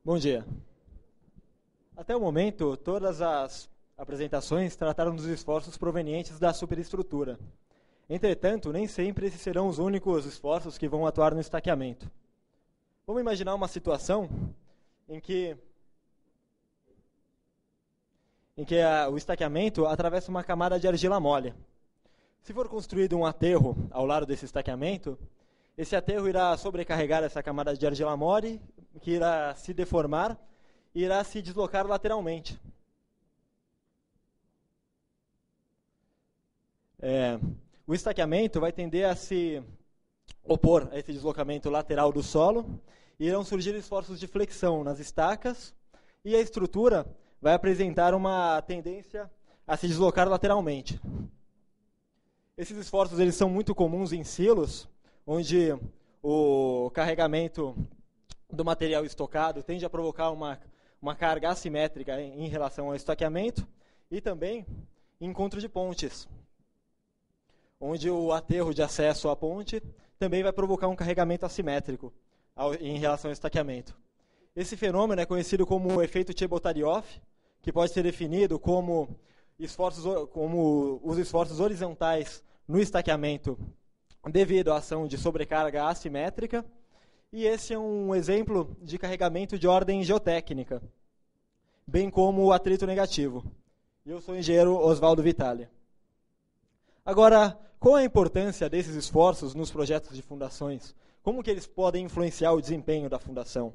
Bom dia. Até o momento, todas as apresentações trataram dos esforços provenientes da superestrutura. Entretanto, nem sempre esses serão os únicos esforços que vão atuar no estaqueamento. Vamos imaginar uma situação em que o estaqueamento atravessa uma camada de argila mole. Se for construído um aterro ao lado desse estaqueamento, esse aterro irá sobrecarregar essa camada de argila mole, que irá se deformar e irá se deslocar lateralmente. O estaqueamento vai tender a se opor a esse deslocamento lateral do solo e irão surgir esforços de flexão nas estacas e a estrutura vai apresentar uma tendência a se deslocar lateralmente. Esses esforços eles são muito comuns em silos, onde o carregamento do material estocado tende a provocar uma carga assimétrica em relação ao estaqueamento e também em encontro de pontes, onde o aterro de acesso à ponte também vai provocar um carregamento assimétrico em relação ao estaqueamento. Esse fenômeno é conhecido como o efeito Chebotaryov, que pode ser definido como os esforços horizontais no estaqueamento devido à ação de sobrecarga assimétrica, e esse é um exemplo de carregamento de ordem geotécnica, bem como o atrito negativo. Eu sou o engenheiro Oswaldo Vitale. Agora, qual é a importância desses esforços nos projetos de fundações? Como que eles podem influenciar o desempenho da fundação?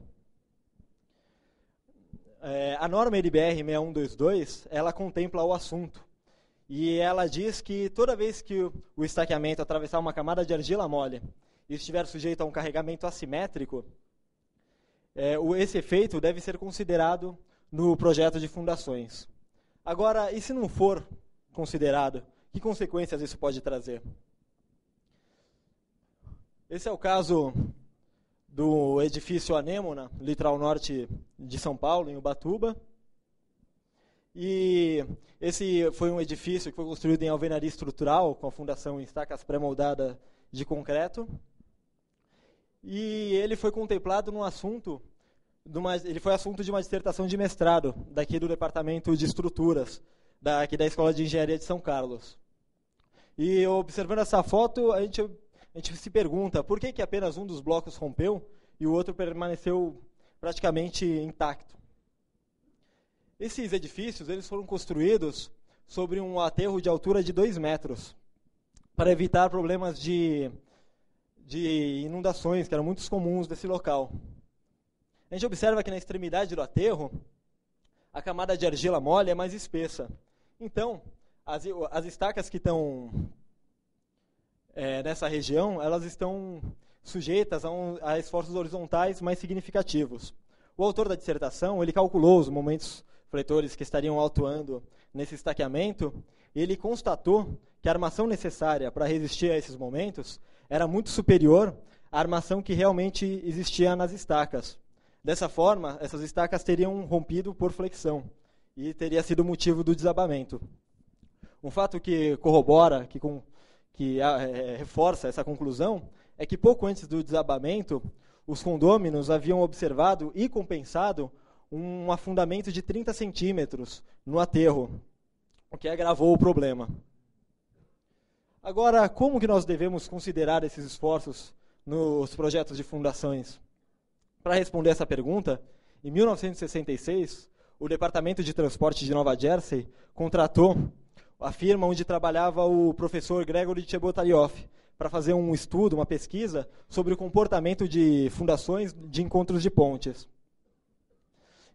A norma NBR 6122, ela contempla o assunto. E ela diz que toda vez que o estaqueamento atravessar uma camada de argila mole e estiver sujeito a um carregamento assimétrico, esse efeito deve ser considerado no projeto de fundações. Agora, e se não for considerado, que consequências isso pode trazer? Esse é o caso do edifício Anêmona, litoral norte de São Paulo, em Ubatuba. E esse foi um edifício que foi construído em alvenaria estrutural, com a fundação em estacas pré-moldadas de concreto. E ele foi contemplado num assunto, ele foi assunto de uma dissertação de mestrado, daqui do Departamento de Estruturas, aqui da Escola de Engenharia de São Carlos. E observando essa foto, a gente se pergunta por que apenas um dos blocos rompeu e o outro permaneceu praticamente intacto. Esses edifícios eles foram construídos sobre um aterro de altura de 2 metros, para evitar problemas de inundações, que eram muito comuns desse local. A gente observa que na extremidade do aterro, a camada de argila mole é mais espessa. Então, as estacas que estão nessa região, elas estão sujeitas a esforços horizontais mais significativos. O autor da dissertação, ele calculou os momentos fletores que estariam atuando nesse estaqueamento, e ele constatou que a armação necessária para resistir a esses momentos era muito superior à armação que realmente existia nas estacas. Dessa forma, essas estacas teriam rompido por flexão e teria sido motivo do desabamento. Um fato que corrobora, que reforça essa conclusão, é que pouco antes do desabamento, os condôminos haviam observado e compensado um afundamento de 30 centímetros no aterro, o que agravou o problema. Agora, como que nós devemos considerar esses esforços nos projetos de fundações? Para responder essa pergunta, em 1966, o Departamento de Transporte de Nova Jersey contratou a firma onde trabalhava o professor Gregory Chebotaryov para fazer um estudo, uma pesquisa sobre o comportamento de fundações de encontros de pontes.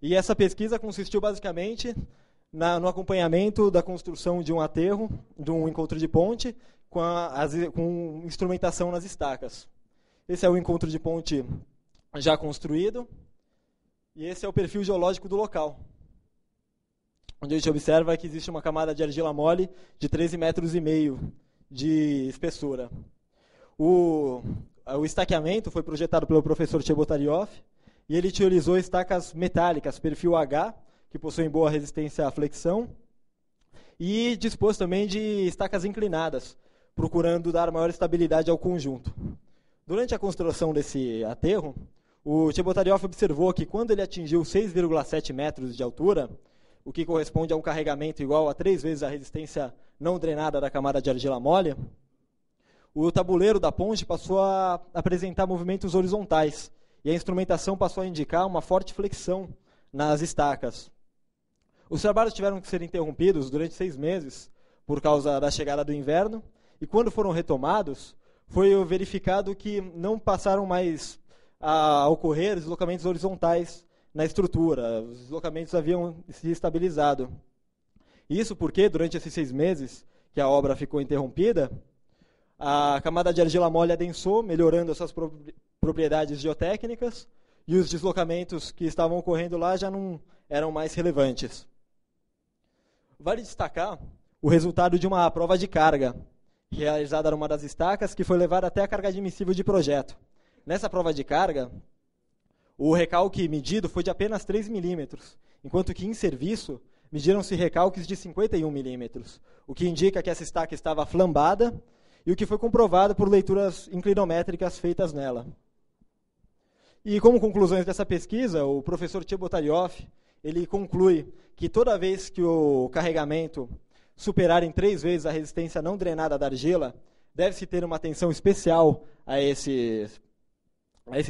E essa pesquisa consistiu basicamente no acompanhamento da construção de um aterro, de um encontro de ponte, com instrumentação nas estacas. Esse é o encontro de ponte já construído, e esse é o perfil geológico do local, onde a gente observa que existe uma camada de argila mole de 13,5 metros de espessura. O estaqueamento foi projetado pelo professor Chebotaryov, e ele utilizou estacas metálicas, perfil H, que possuem boa resistência à flexão, e dispôs também de estacas inclinadas, procurando dar maior estabilidade ao conjunto. Durante a construção desse aterro, o Chebotaryov observou que quando ele atingiu 6,7 metros de altura, o que corresponde a um carregamento igual a 3 vezes a resistência não drenada da camada de argila mole, o tabuleiro da ponte passou a apresentar movimentos horizontais e a instrumentação passou a indicar uma forte flexão nas estacas. Os trabalhos tiveram que ser interrompidos durante 6 meses por causa da chegada do inverno, e quando foram retomados, foi verificado que não passaram mais a ocorrer deslocamentos horizontais na estrutura. Os deslocamentos haviam se estabilizado. Isso porque, durante esses 6 meses que a obra ficou interrompida, a camada de argila mole adensou, melhorando as suas propriedades geotécnicas, e os deslocamentos que estavam ocorrendo lá já não eram mais relevantes. Vale destacar o resultado de uma prova de carga, realizada numa das estacas, que foi levada até a carga admissível de projeto. Nessa prova de carga, o recalque medido foi de apenas 3 milímetros, enquanto que em serviço mediram-se recalques de 51 milímetros, o que indica que essa estaca estava flambada, e o que foi comprovado por leituras inclinométricas feitas nela. E como conclusões dessa pesquisa, o professor Chebotaryov, ele conclui que toda vez que o carregamento superar em 3 vezes a resistência não drenada da argila, deve-se ter uma atenção especial a esses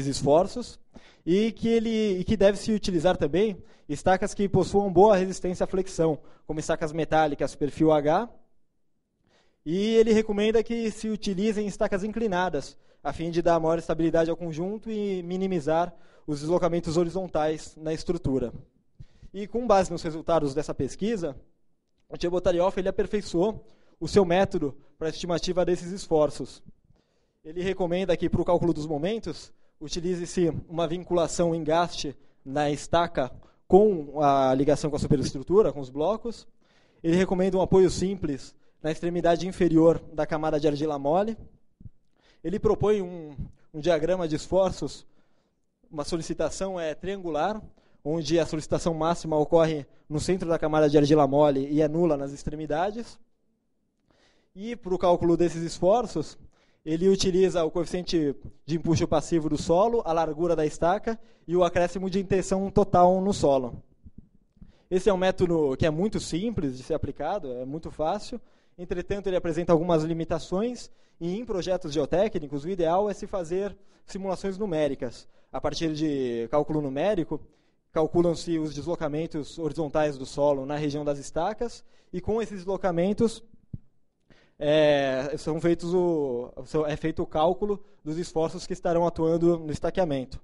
esforços, e que deve-se utilizar também estacas que possuam boa resistência à flexão, como estacas metálicas perfil H, e ele recomenda que se utilizem estacas inclinadas, a fim de dar maior estabilidade ao conjunto e minimizar os deslocamentos horizontais na estrutura. E com base nos resultados dessa pesquisa, o Chebotaryov ele aperfeiçoou o seu método para a estimativa desses esforços. Ele recomenda que, para o cálculo dos momentos, utilize-se uma vinculação engaste na estaca com a ligação com a superestrutura, com os blocos. Ele recomenda um apoio simples na extremidade inferior da camada de argila mole. Ele propõe um diagrama de esforços, uma solicitação triangular, onde a solicitação máxima ocorre no centro da camada de argila mole e é nula nas extremidades. E, para o cálculo desses esforços, ele utiliza o coeficiente de empuxo passivo do solo, a largura da estaca e o acréscimo de tensão total no solo. Esse é um método que é muito simples de ser aplicado, é muito fácil. Entretanto, ele apresenta algumas limitações e, em projetos geotécnicos, o ideal é se fazer simulações numéricas. A partir de cálculo numérico, calculam-se os deslocamentos horizontais do solo na região das estacas, e com esses deslocamentos é feito o cálculo dos esforços que estarão atuando no estaqueamento.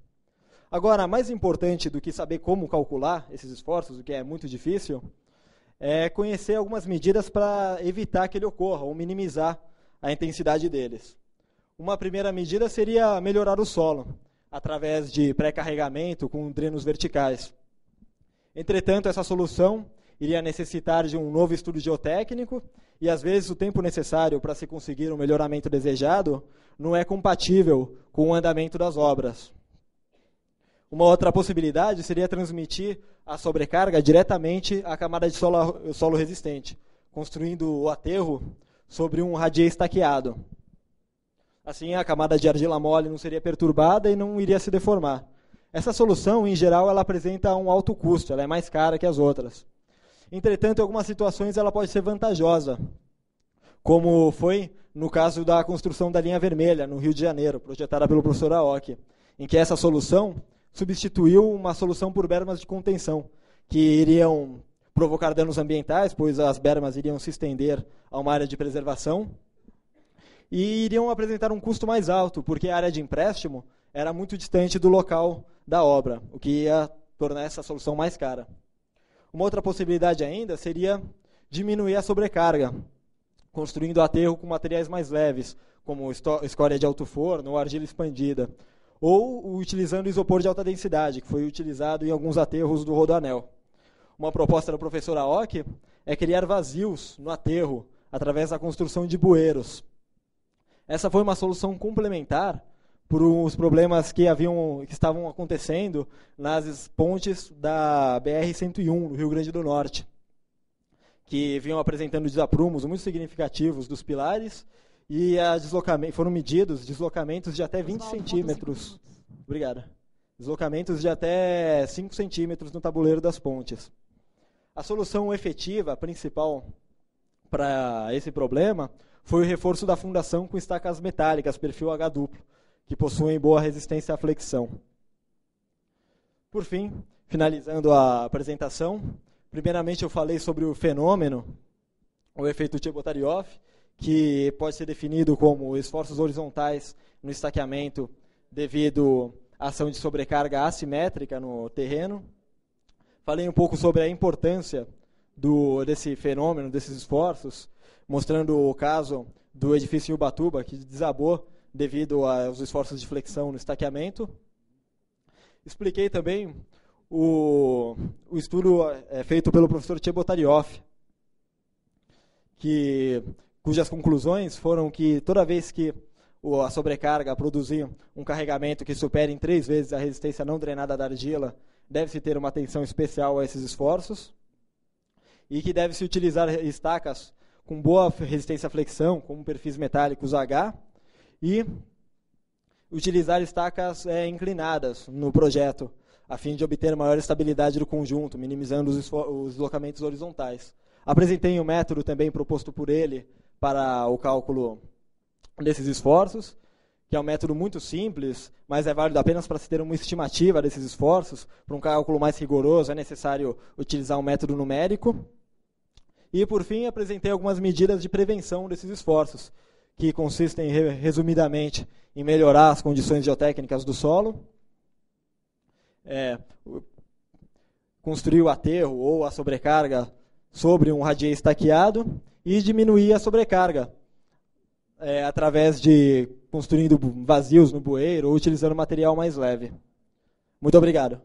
Agora, mais importante do que saber como calcular esses esforços, o que é muito difícil, é conhecer algumas medidas para evitar que ele ocorra, ou minimizar a intensidade deles. Uma primeira medida seria melhorar o solo, através de pré-carregamento com drenos verticais. Entretanto, essa solução iria necessitar de um novo estudo geotécnico e, às vezes, o tempo necessário para se conseguir o melhoramento desejado não é compatível com o andamento das obras. Uma outra possibilidade seria transmitir a sobrecarga diretamente à camada de solo resistente, construindo o aterro sobre um radier estaqueado. Assim, a camada de argila mole não seria perturbada e não iria se deformar. Essa solução, em geral, ela apresenta um alto custo, ela é mais cara que as outras. Entretanto, em algumas situações ela pode ser vantajosa, como foi no caso da construção da linha vermelha, no Rio de Janeiro, projetada pelo professor Aoki, em que essa solução substituiu uma solução por bermas de contenção, que iriam provocar danos ambientais, pois as bermas iriam se estender a uma área de preservação, e iriam apresentar um custo mais alto, porque a área de empréstimo era muito distante do local da obra, o que ia tornar essa solução mais cara. Uma outra possibilidade ainda seria diminuir a sobrecarga, construindo aterro com materiais mais leves, como escória de alto forno ou argila expandida, ou utilizando isopor de alta densidade, que foi utilizado em alguns aterros do Rodoanel. Uma proposta do professor Aoki é criar vazios no aterro, através da construção de bueiros. Essa foi uma solução complementar por os problemas que estavam acontecendo nas pontes da BR-101, no Rio Grande do Norte, que vinham apresentando desaprumos muito significativos dos pilares e foram medidos deslocamentos de até 20 centímetros. Obrigada. deslocamentos de até 5 centímetros no tabuleiro das pontes. A solução efetiva, principal para esse problema, foi o reforço da fundação com estacas metálicas, perfil H duplo, que possuem boa resistência à flexão. Por fim, finalizando a apresentação, primeiramente eu falei sobre o fenômeno, o efeito Chebotaryov, que pode ser definido como esforços horizontais no estaqueamento devido à ação de sobrecarga assimétrica no terreno. Falei um pouco sobre a importância desse fenômeno, desses esforços, mostrando o caso do edifício em Ubatuba, que desabou devido aos esforços de flexão no estaqueamento. Expliquei também o estudo feito pelo professor Chebotaryov, cujas conclusões foram que toda vez que a sobrecarga produzir um carregamento que supere em 3 vezes a resistência não drenada da argila, deve-se ter uma atenção especial a esses esforços, e que deve-se utilizar estacas com boa resistência à flexão, como perfis metálicos H, e utilizar estacas inclinadas no projeto, a fim de obter maior estabilidade do conjunto, minimizando os deslocamentos horizontais. Apresentei um método também proposto por ele para o cálculo desses esforços, que é um método muito simples, mas é válido apenas para se ter uma estimativa desses esforços. Para um cálculo mais rigoroso é necessário utilizar um método numérico. E, por fim, apresentei algumas medidas de prevenção desses esforços, que consistem, resumidamente, em melhorar as condições geotécnicas do solo, construir o aterro ou a sobrecarga sobre um radier estaqueado e diminuir a sobrecarga, através de construindo vazios no bueiro ou utilizando material mais leve. Muito obrigado.